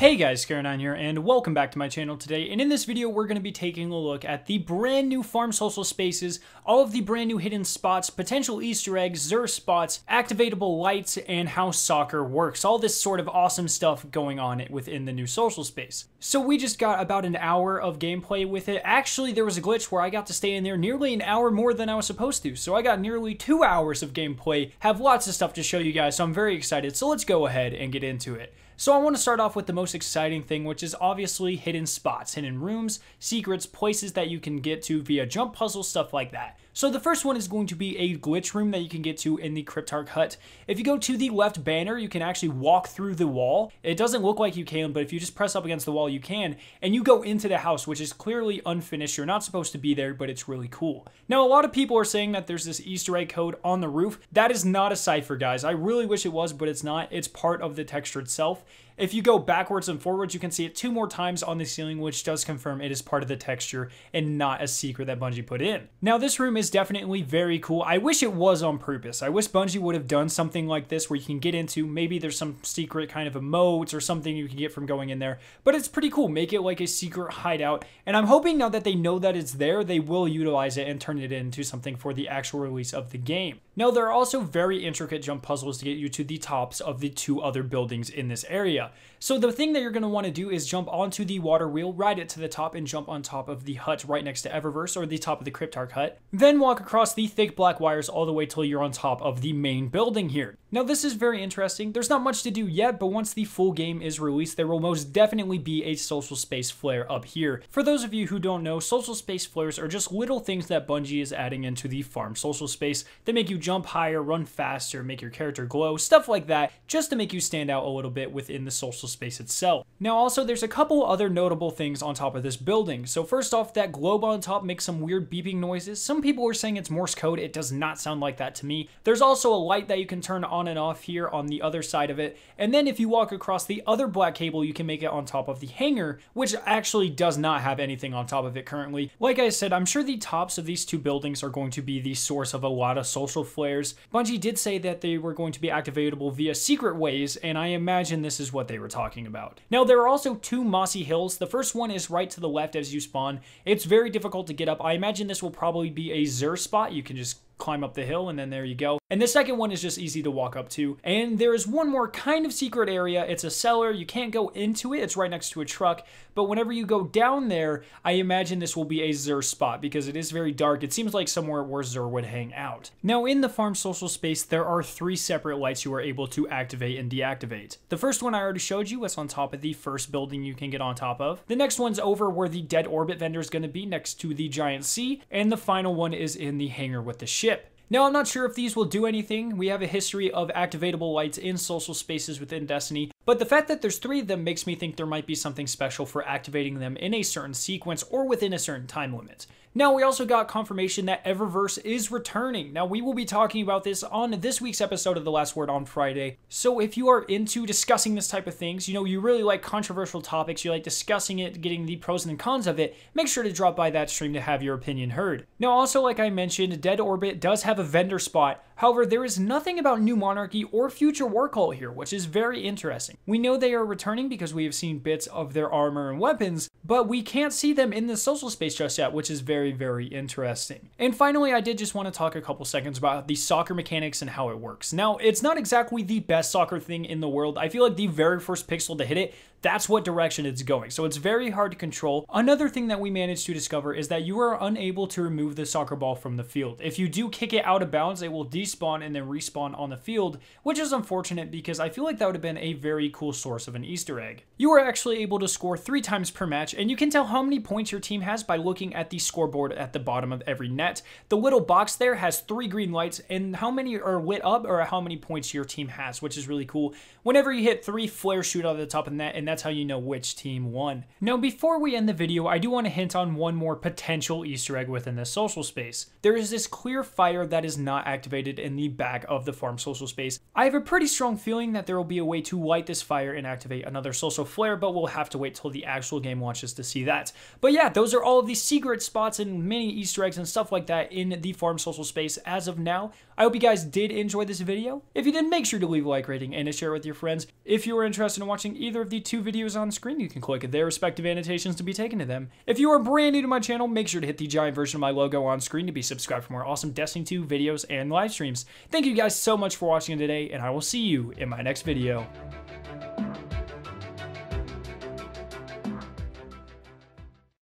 Hey guys, Karen here, and welcome back to my channel today. And in this video, we're going to be taking a look at the brand new farm social spaces, all of the brand new hidden spots, potential Easter eggs, Xur spots, activatable lights, and how soccer works. All this sort of awesome stuff going on within the new social space. So we just got about an hour of gameplay with it. Actually, there was a glitch where I got to stay in there nearly an hour more than I was supposed to. So I got nearly 2 hours of gameplay, have lots of stuff to show you guys, so I'm very excited. So let's go ahead and get into it. So I want to start off with the most exciting thing, which is obviously hidden spots, hidden rooms, secrets, places that you can get to via jump puzzles, stuff like that. So the first one is going to be a glitch room that you can get to in the Cryptarch hut. If you go to the left banner, you can actually walk through the wall. It doesn't look like you can, but if you just press up against the wall, you can, and you go into the house, which is clearly unfinished. You're not supposed to be there, but it's really cool. Now, a lot of people are saying that there's this Easter egg code on the roof. That is not a cipher, guys. I really wish it was, but it's not. It's part of the texture itself. If you go backwards and forwards, you can see it 2 more times on the ceiling, which does confirm it is part of the texture and not a secret that Bungie put in. Now, this room is definitely very cool. I wish it was on purpose. I wish Bungie would have done something like this where you can get into, maybe there's some secret kind of emotes or something you can get from going in there, but it's pretty cool. Make it like a secret hideout, and I'm hoping now that they know that it's there, they will utilize it and turn it into something for the actual release of the game. Now, there are also very intricate jump puzzles to get you to the tops of the 2 other buildings in this area. So the thing that you're going to want to do is jump onto the water wheel, ride it to the top, and jump on top of the hut right next to Eververse, or the top of the Cryptarch hut. Then walk across the thick black wires all the way till you're on top of the main building here. Now, this is very interesting. There's not much to do yet, but once the full game is released, there will most definitely be a social space flare up here. For those of you who don't know, social space flares are just little things that Bungie is adding into the farm social space. They make you jump higher, run faster, make your character glow, stuff like that, just to make you stand out a little bit within the social space itself. Now, also, there's a couple other notable things on top of this building. So first off, that globe on top makes some weird beeping noises. Some people are saying it's Morse code. It does not sound like that to me. There's also a light that you can turn on and off here on the other side of it. And then if you walk across the other black cable, you can make it on top of the hangar, which actually does not have anything on top of it currently. Like I said, I'm sure the tops of these 2 buildings are going to be the source of a lot of social flares. Bungie did say that they were going to be activatable via secret ways, and I imagine this is what they were talking about. Now, there are also 2 mossy hills. The first one is right to the left as you spawn. It's very difficult to get up. I imagine this will probably be a Xur spot. You can just climb up the hill, and then there you go. And the second one is just easy to walk up to. And there is one more kind of secret area. It's a cellar. You can't go into it. It's right next to a truck. But whenever you go down there, I imagine this will be a Xur spot because it is very dark. It seems like somewhere where Xur would hang out. Now, in the farm social space, there are 3 separate lights you are able to activate and deactivate. The first one I already showed you was on top of the first building you can get on top of. The next one's over where the dead orbit vendor is going to be next to the giant sea. And the final one is in the hangar with the ship. Now, I'm not sure if these will do anything. We have a history of activatable lights in social spaces within Destiny, but the fact that there's 3 of them makes me think there might be something special for activating them in a certain sequence or within a certain time limit. Now, we also got confirmation that Eververse is returning. Now, we will be talking about this on this week's episode of The Last Word on Friday. So if you are into discussing this type of things, you know, you really like controversial topics, you like discussing it, getting the pros and cons of it, make sure to drop by that stream to have your opinion heard. Now, also, like I mentioned, Dead Orbit does have a vendor spot. However, there is nothing about New Monarchy or Future War Cult here, which is very interesting. We know they are returning because we have seen bits of their armor and weapons, but we can't see them in the social space just yet, which is very, very interesting. And finally, I did just want to talk a couple seconds about the soccer mechanics and how it works. Now, it's not exactly the best soccer thing in the world. I feel like the very first pixel to hit it, that's what direction it's going. So it's very hard to control. Another thing that we managed to discover is that you are unable to remove the soccer ball from the field. If you do kick it out of bounds, it will despawn and then respawn on the field, which is unfortunate because I feel like that would have been a very cool source of an Easter egg. You are actually able to score 3 times per match, and you can tell how many points your team has by looking at the scoreboard at the bottom of every net. The little box there has 3 green lights, and how many are lit up or how many points your team has, which is really cool. Whenever you hit 3, flares shoot out of the top of the net, and that's how you know which team won. Now, before we end the video, I do want to hint on one more potential Easter egg within this social space. There is this clear fire that is not activated in the back of the farm social space. I have a pretty strong feeling that there will be a way to light this fire and activate another social flare, but we'll have to wait till the actual game launches to see that. But yeah, those are all of the secret spots and mini Easter eggs and stuff like that in the farm social space as of now. I hope you guys did enjoy this video. If you did, make sure to leave a like rating and to share it with your friends. If you are interested in watching either of the two videos on screen, you can click their respective annotations to be taken to them. If you are brand new to my channel, make sure to hit the giant version of my logo on screen to be subscribed for more awesome Destiny 2 videos and live streams. Thank you guys so much for watching today, and I will see you in my next video.